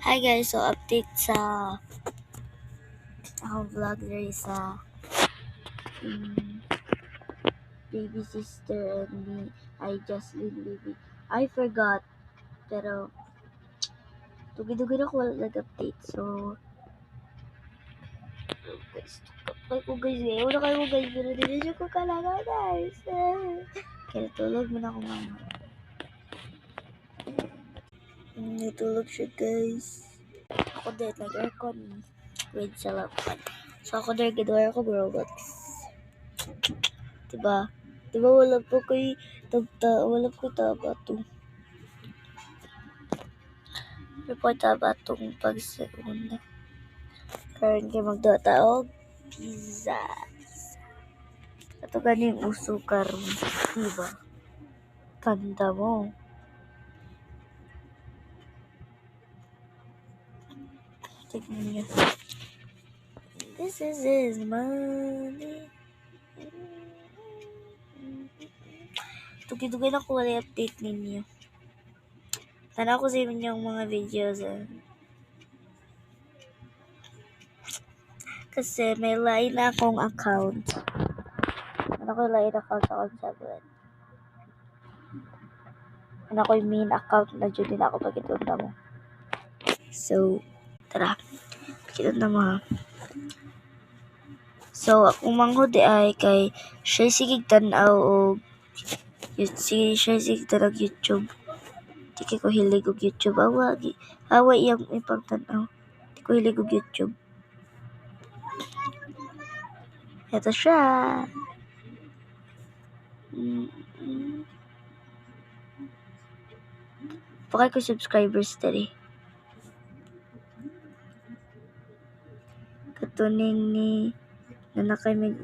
Hi guys, so update sa akong vlog diri sa baby sister and me. I Jocelyn baby. I forgot pero tugid-tugid ako wala nag-update. So guys, kapag ko guys wala kayo guys pero dili ko kalaga guys. Kaya tulog mo na ako mama. Natulog siya guys. Ako din nag-aircon with sa laptop. So ako din ginawa ko Roblox. Diba? Diba wala po kay wala po tabato. Wala po tabatong pagsauna. Karon kay magdata og pizza. Ato ganing uso karon, diba? Kanta mo. Tignan niyo. This is his money. Tugid-tugid ako wala update ninyo. Tanaw ko sa inyong mga videos. Kasi may lain na akong account. Ano ko lain account akong sabot. Ano ko yung main account na dyan din ako pagkitunda mo. So, tara. Pagkitunda mo ha. So, akong manghudi ay kay siya sigig tanaw o siya sigig tanaw YouTube. Di ko hilig og YouTube. Awa iyang ipang tanaw. Di ko hilig og YouTube. Ito siya. Pakay ko subscribers dali. Katuning ni nanakay may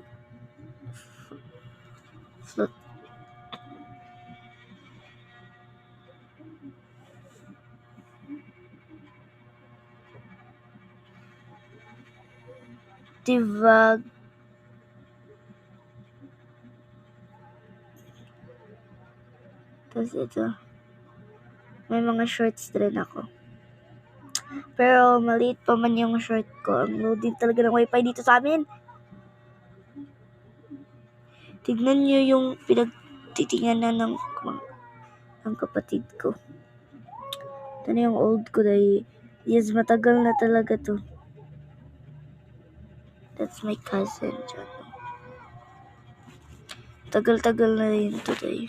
float. Divag. Tapos ito. May mga shorts din ako. Pero maliit pa man yung short ko. Ang loading talaga ng wifi dito sa amin. Tignan nyo yung pinagtitinganan ng kapatid ko. Ito na yung old ko dahil yes, matagal na talaga to. That's my cousin. Tagal-tagal na yun to dahil.